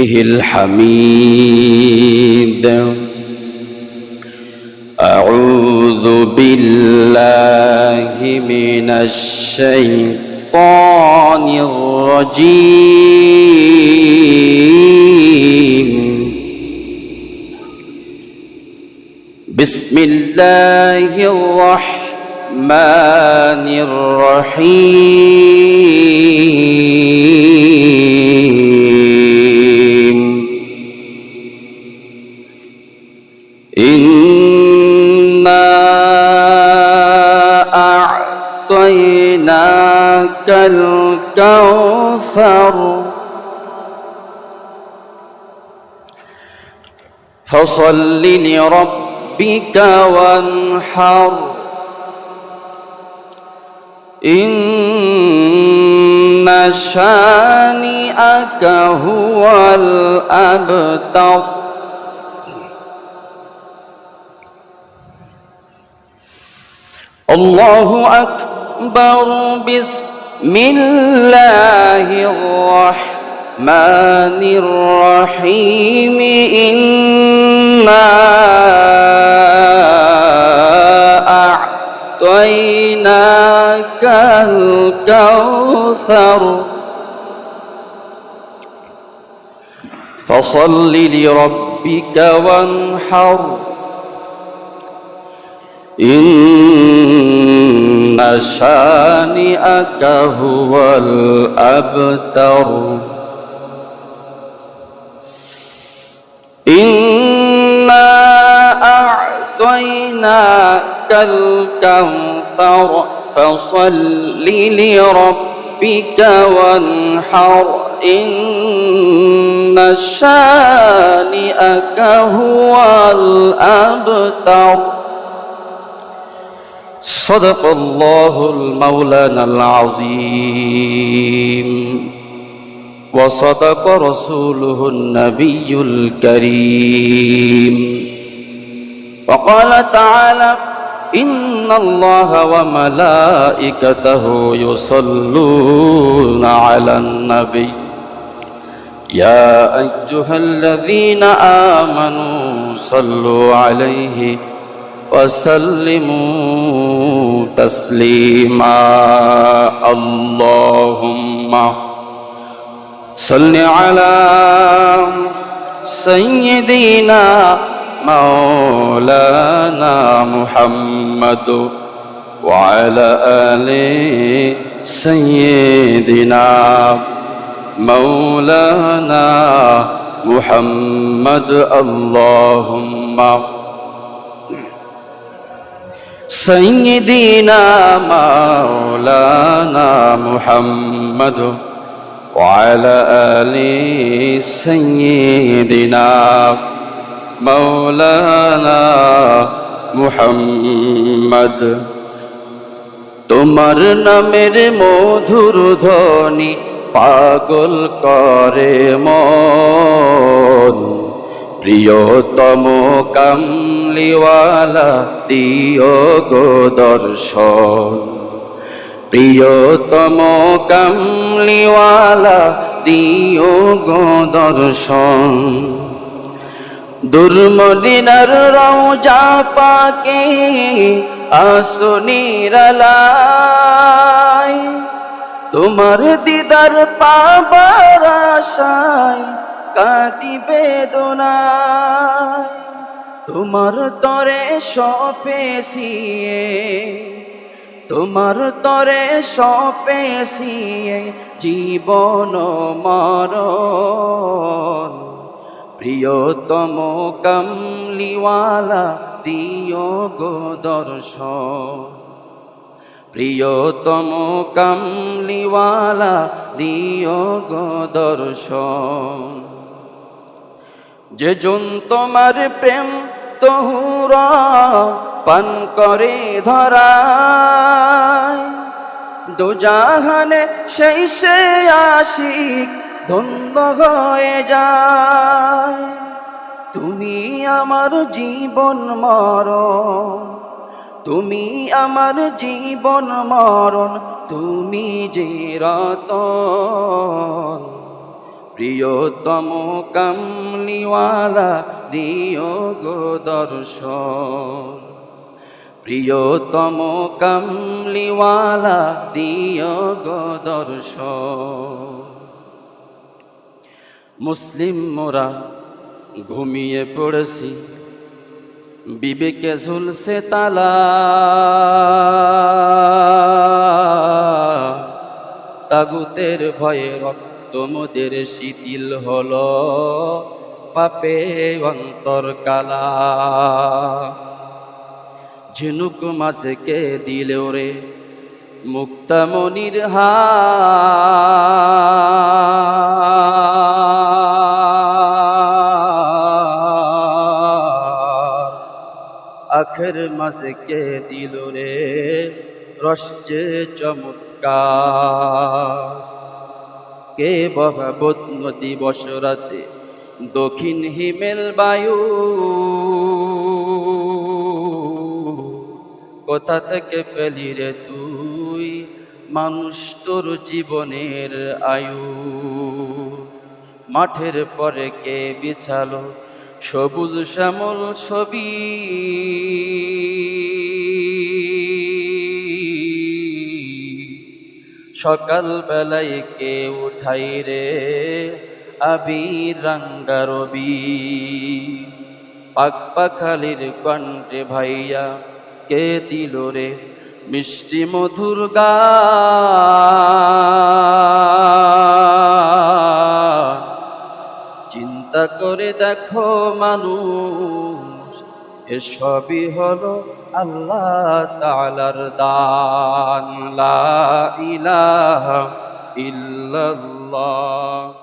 الحميد. أعوذ بالله من الشيطان الرجيم. بسم الله الرحمن الرحيم. إنا أعطيناك الكوثر فصل لربك وانحر إن شانئك هو الأبتر. الله أكبر. بسم الله الرحمن الرحيم. إنا أعطيناك الكوثر فصل لربك وانحر إن شانئك هو الأبتر. إنا أعطيناك الكوثر فصل لربك وانحر إن شانئك هو الأبتر. صدق الله المولانا العظيم وصدق رسوله النبي الكريم. وقال تعالى إن الله وملائكته يصلون على النبي يا أيها الذين آمنوا صلوا عليه وسلموا تسليما. اللهم صل على سيدنا مولانا محمد وعلى آل سيدنا مولانا محمد. اللهم سيدنا مولانا محمد وعلى آل سيدنا مولانا محمد. তোমার নামের মধুর ধ্বনি পাগল করে মন। প্রিয়তম কামলিওয়ালা দিও গো দর্শন। প্রিয়তম কামলিওয়ালা দিও গো দর্শন। দুর্মদিনার রওজা পাকে আসনির আলায় তোমার দিদার পাবার আশায় কাঁদি বেদনায়। তোমার তরে সপেছিয়ে তোমার তরে সপেছিয়ে জীবন মরণ। প্রিয়তম কামলিওয়ালা দিও গো দর্শন। প্রিয়তম কামলিওয়ালা দিও গো দর্শন। যে জন তোমার প্রেম তহুরা পান করে ধরায় দোজাহানে সেই সে আশিক ধন্য হয়ে যায়। তুমি আমার জীবন মরণ, তুমি আমার জীবন মরণ, তুমি যে রতন। প্রিয়তম কামলিওয়ালা দিও গো দর্শন, প্রিয়তম কামলিওয়ালা দিও গো দর্শন। মুসলিম মোরা ঘুমিয়ে পড়েছি, বিবেকে ঝুলছে তালা, তাগুতের ভয়ে রক্ত মোদের শিথিল হলো, পাপে অন্তর কালা। ঝিনুক মাঝে কে দিল রে মুক্তামণির হার, আখের মাঝে কে দিল রে রসে চমৎকার। কে বহাবত নদী বসরাতে দক্ষিণ হিমেল বায়ু, কোথা থেকে পেলি রে তুই মানুষ তোর জীবনের আয়ু। মাঠের পরে কে বিছালো সবুজ শ্যামল ছবি, সকাল বেলায় কে উঠাই রে আবির রাঙ্গা রবি। পাক পাখালির কণ্ঠে ভাইয়া কে দিল রে মিষ্টি মধুর গান। চিন্তা করে দেখো মানুষ, এসবই হলো আল্লাহ তাআলার দান। লা ইলাহা ইল্লাল্লাহ।